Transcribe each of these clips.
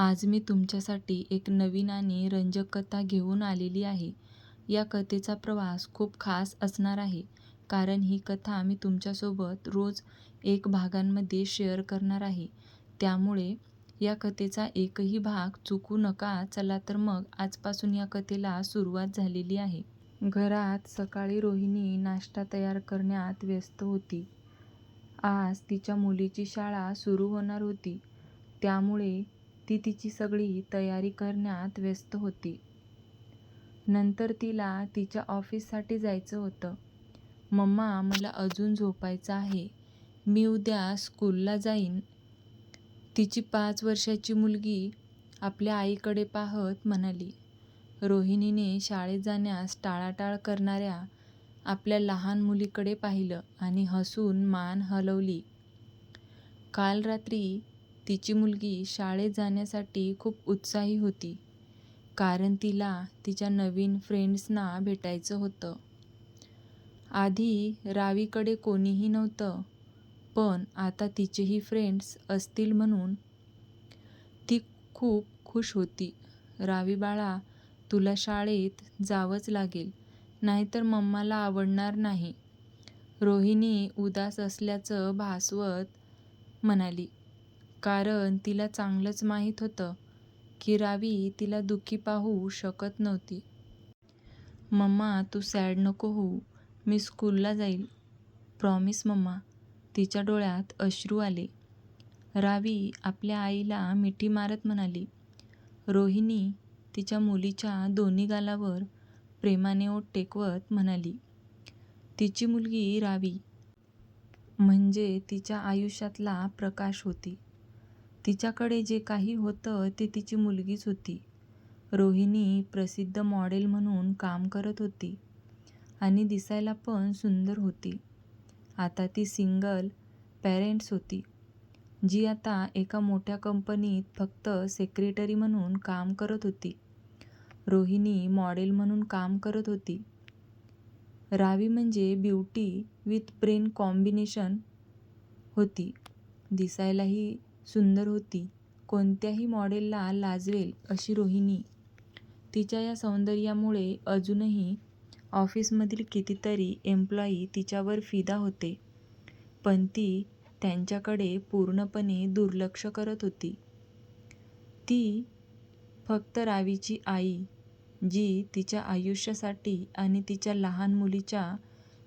आज मी तुमच्यासाठी एक नवीन आणि रंजक कथा घेऊन आलेली आहे. या कथेचा प्रवास खूप खास असणार आहे, कारण ही कथा मी तुमच्यासोबत रोज एक भागांमध्ये शेअर करणार आहे. त्यामुळे या कथेचा एकही भाग चुकू नका. चला तर मग आजपासून या कथेला सुरुवात झालेली आहे. घरात सकाळी रोहिणी नाश्ता तयार करण्यात व्यस्त होती. आज तिच्या मुलीची शाळा सुरू होणार होती, त्यामुळे ती तिची सगळी तयारी करण्यात व्यस्त होती. नंतर तिला तिच्या ऑफिससाठी जायचं होतं. "मम्मा, मला अजून झोपायचं आहे. मी उद्या स्कूलला जाईन," तिची 5 वर्षाची मुलगी आपल्या आईकडे पाहत म्हणाली. रोहिणीने शाळेत जाण्यास टाळाटाळ करणाऱ्या आपल्या लहान मुलीकडे पाहिलं आणि हसून मान हलवली. काल रात्री तिची मुलगी शाळेत जाण्यासाठी खूप उत्साही होती, कारण तिला तिच्या नवीन फ्रेंड्सना भेटायचं होतं. आधी रावीकडे कोणीही नव्हतं, पण आता तिचेही फ्रेंड्स असतील म्हणून ती खूप खुश होती. "रावी बाळा, तुला शाळेत जावंच लागेल, नाहीतर मम्माला आवडणार नाही," रोहिणी उदास असल्याचं भासवत म्हणाली. कारण तिला चांगलंच माहीत होतं की रावी तिला दुःखी पाहू शकत नव्हती. "मम्मा, तू सॅड नको होऊ. मी स्कूलला जाईल. प्रॉमिस मम्मा." तिच्या डोळ्यात अश्रू आले. रावी आपल्या आईला मिठी मारत म्हणाली. रोहिणी तिच्या मुलीच्या दोन्ही गालावर प्रेमाने ओठ टेकवत म्हणाली. तिची मुलगी रावी म्हणजे तिच्या आयुष्यातला प्रकाश होती. तिच्याकडे जे काही होतं ते तिची मुलगीच होती. रोहिणी प्रसिद्ध मॉडेल म्हणून काम करत होती आणि दिसायला पण सुंदर होती. आता ती सिंगल पॅरेंट्स होती, जी आता एका मोठ्या कंपनीत फक्त सेक्रेटरी म्हणून काम करत होती. रोहिणी मॉडेल म्हणून काम करत होती. रावी म्हणजे ब्युटी विथ ब्रेन कॉम्बिनेशन होती. दिसायलाही सुंदर होती. कोणत्याही मॉडेलला लाजवेल अशी रोहिणी. तिच्या या सौंदर्यामुळे अजूनही ऑफिसमधील कितीतरी एम्प्लॉई तिच्यावर फिदा होते, पण ती त्यांच्याकडे पूर्णपणे दुर्लक्ष करत होती. ती फक्त रावीची आई, जी तिच्या आयुष्यासाठी आणि तिच्या लहान मुलीच्या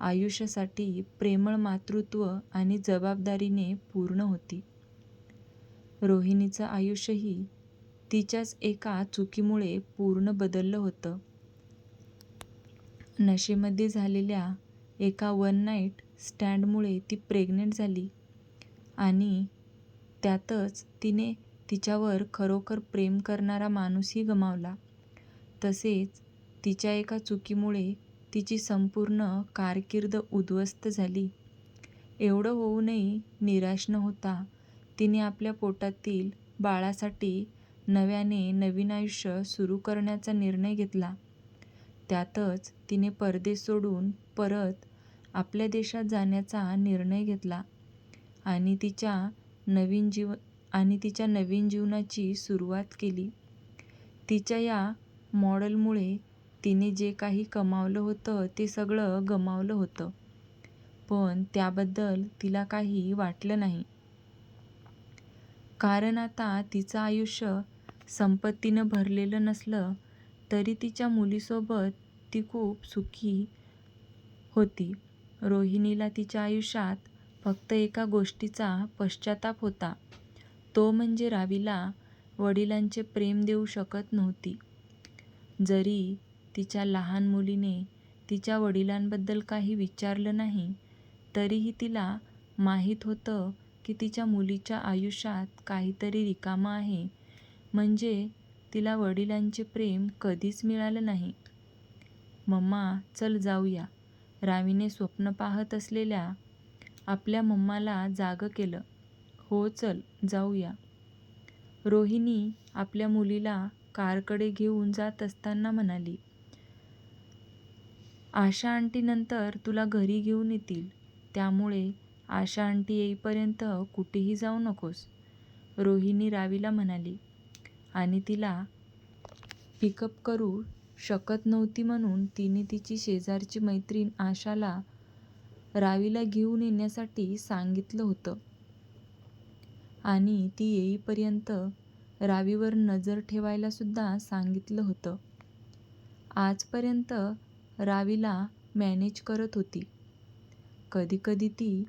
आयुष्यासाठी प्रेमळ मातृत्व आणि जबाबदारीने पूर्ण होती. रोहिणीचं आयुष्यही तिच्याच एका चुकीमुळे पूर्ण बदललं होतं. नशेमध्ये झालेल्या एका वन नाईट स्टँडमुळे ती प्रेग्नंट झाली आणि त्यातच तिने तिच्यावर खरोखर प्रेम करणारा माणूसही गमावला. तसेच तिच्या एका चुकीमुळे तिची संपूर्ण कारकीर्द उद्ध्वस्त झाली. एवढं होऊनही निराश न होता तिने आपल्या पोटातील बाळासाठी नव्याने नवीन आयुष्य सुरू करण्याचा निर्णय घेतला. त्यातच तिने परदेश सोडून परत आपल्या देशात जाण्याचा निर्णय घेतला आणि तिच्या नवीन जीवनाची सुरुवात केली. तिच्या या मॉडेलमुळे तिने जे काही कमावलं होतं ते सगळं गमावलं होतं, पण त्याबद्दल तिला काही वाटलं नाही. कारण आता तिचं आयुष्य संपत्तीनं भरलेलं नसलं तरी तिच्या मुलीसोबत ती खूप सुखी होती. रोहिणीला तिच्या आयुष्यात फक्त एका गोष्टीचा पश्चाताप होता, तो म्हणजे रावीला वडिलांचे प्रेम देऊ शकत नव्हती. जरी तिच्या लहान मुलीने तिच्या वडिलांबद्दल काही विचारलं नाही, तरीही तिला माहीत होतं की तिच्या मुलीच्या आयुष्यात काहीतरी रिकामं आहे, म्हणजे तिला वडिलांचे प्रेम कधीच मिळालं नाही. "मम्मा, चल जाऊया," रावीने स्वप्न पाहत असलेल्या आपल्या मम्माला जागं केलं. "हो, चल जाऊया," रोहिणी आपल्या मुलीला कारकडे घेऊन जात असताना म्हणाली. "आशा आंटी नंतर तुला घरी घेऊन येतील, त्यामुळे आशा आंटी येईपर्यंत कुठेही जाऊ नकोस," रोहिणी रावीला म्हणाली. आणि तिला पिकअप करू शकत नव्हती म्हणून तिने तिची शेजारची मैत्रीण आशाला रावीला घेऊन येण्यासाठी सांगितलं होतं आणि ती येईपर्यंत रावीवर नजर ठेवायला सुद्धा सांगितलं होतं. आजपर्यंत रावीला मॅनेज करत होती. कधीकधी ती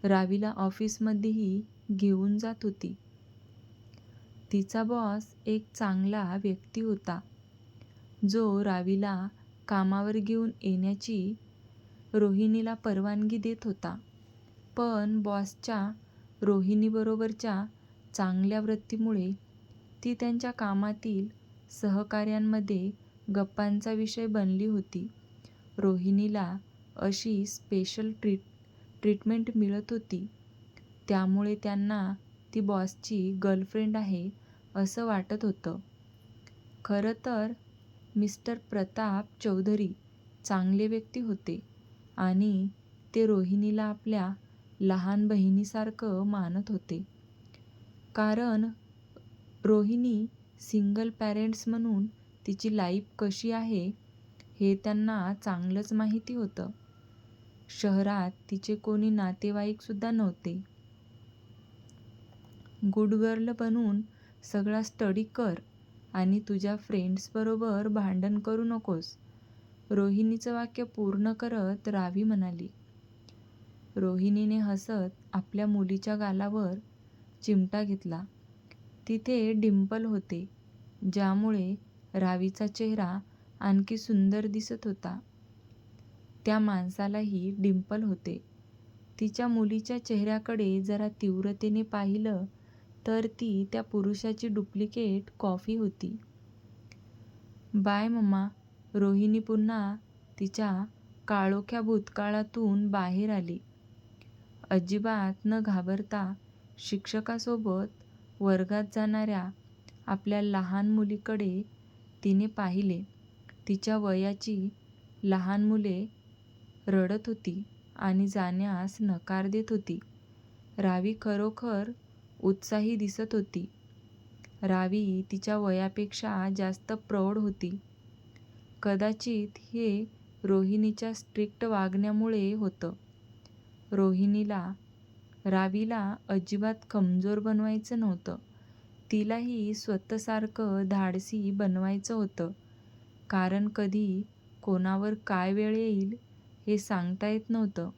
रावीला ऑफिसमध्येही घेऊन जात होती. तिचा बॉस एक चांगला व्यक्ती होता जो रावीला कामावर घेऊन येण्याची रोहिणीला परवानगी देत होता. पण बॉसच्या रोहिणीबरोबरच्या चांगल्या वृत्तीमुळे ती त्यांच्या कामातील सहकाऱ्यांमध्ये गप्पांचा विषय बनली होती. रोहिणीला अशी स्पेशल ट्रीटमेंट मिळत होती त्यामुळे त्यांना ती बॉसची गर्लफ्रेंड आहे असं वाटत होतं. खरं तर मिस्टर प्रताप चौधरी चांगले व्यक्ती होते आणि ते रोहिणीला आपल्या लहान बहिणीसारखं मानत होते. कारण रोहिणी सिंगल पॅरेंट्स म्हणून तिची लाईफ कशी आहे हे त्यांना चांगलंच माहिती होतं. शहरात तिचे कोणी नातेवाईकसुद्धा नव्हते. गुड गर्ल बनून सगळा स्टडी कर आणि तुझ्या फ्रेंड्सबरोबर भांडण करू नकोस, रोहिणीचं वाक्य पूर्ण करत रावी म्हणाली. रोहिणीने हसत आपल्या मुलीच्या गालावर चिमटा घेतला. तिथे डिंपल होते ज्यामुळे रावीचा चेहरा आणखी सुंदर दिसत होता. त्या माणसालाही डिंपल होते. तिच्या मुलीच्या चेहऱ्याकडे जरा तीव्रतेने पाहिलं तर ती त्या पुरुषाची डुप्लिकेट कॉपी होती. बाय मम्मा. रोहिणी पुन्हा तिच्या काळोख्या भूतकाळातून बाहेर आली. अजिबात न घाबरता शिक्षकासोबत वर्गात जाणाऱ्या आपल्या लहान मुलीकडे तिने पाहिले. तिच्या वयाची लहान मुले रडत होती आणि जाण्यास नकार देत होती. रावी खरोखर उत्साही दिसत होती. रावी तिच्या वयापेक्षा जास्त प्रौढ होती. कदाचित हे रोहिणीच्या स्ट्रिक्ट वागण्यामुळे होतं. रावीला अजिबात कमजोर बनवायचं नव्हतं. तिलाही स्वतःसारखं धाडसी बनवायचं होतं. कारण कधी कोणावर काय वेळ येईल हे सांगता येत नव्हतं.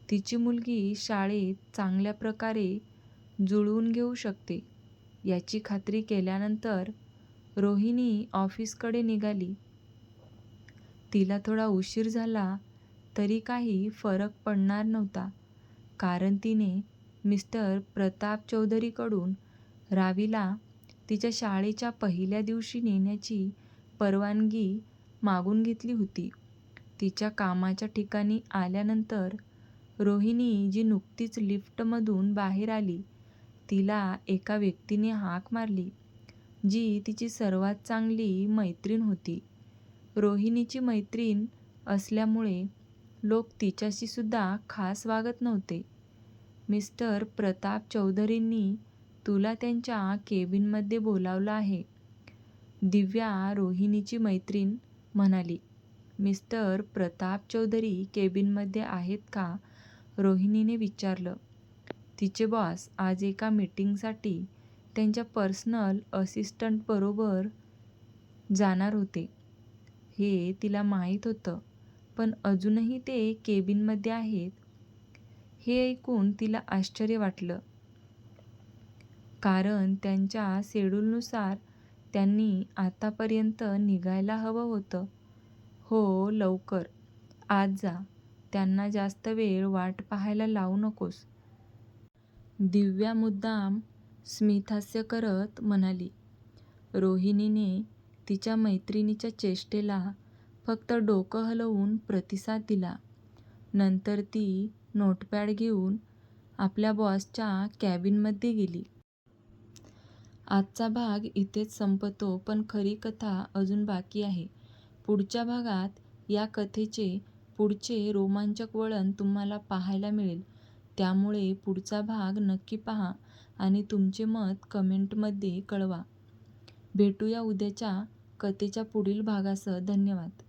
तिची मुलगी शाळेत चांगल्या प्रकारे जुळवून घेऊ शकते याची खात्री केल्यानंतर रोहिणी ऑफिसकडे निघाली. तिला थोडा उशीर झाला तरी काही फरक पडणार नव्हता. कारण तिने मिस्टर प्रताप चौधरीकडून रावीला तिच्या शाळेच्या पहिल्या दिवशी नेण्याची परवानगी मागून घेतली होती. तिच्या कामाच्या ठिकाणी आल्यानंतर रोहिणी जी नुकतीच लिफ्टमधून बाहेर आली तिला एका व्यक्तीने हाक मारली जी तिची सर्वात चांगली मैत्रीण होती. रोहिणीची मैत्रीण असल्यामुळे लोक तिच्याशी सुद्धा खास वागत नव्हते. मिस्टर प्रताप चौधरींनी तुला त्यांच्या केबिनमध्ये बोलावलं आहे, दिव्या रोहिणीची मैत्रीण म्हणाली. मिस्टर प्रताप चौधरी केबिनमध्ये आहेत का? रोहिणीने विचारलं. तिचे बॉस आज एका मीटिंगसाठी त्यांच्या पर्सनल असिस्टंटबरोबर जाणार होते हे तिला माहीत होतं. पण अजूनही ते केबिनमध्ये आहेत हे ऐकून तिला आश्चर्य वाटलं. कारण त्यांच्या शेड्यूलनुसार त्यांनी आतापर्यंत निघायला हवं होतं. हो लवकर. आज जा. त्यांना जास्त वेळ वाट पाहायला लावू नकोस. दिव्या मुद्दाम स्मितहास्य करत म्हणाली. रोहिणीने तिच्या मैत्रिणीच्या चेष्टेला फक्त डोकं हलवून प्रतिसाद दिला. नंतर ती नोटपॅड घेऊन आपल्या बॉसच्या कॅबिनमध्ये गेली. आजचा भाग इथेच संपतो पण खरी कथा अजून बाकी आहे. पुढच्या भागात या कथेचे पुढचे रोमांचक वळण तुम्हाला पाहायला मिळेल. त्यामुळे पुढचा भाग नक्की पहा आणि तुमचे मत कमेंटमध्ये कळवा. भेटूया उद्याच्या कथेच्या पुढील भागासह. धन्यवाद.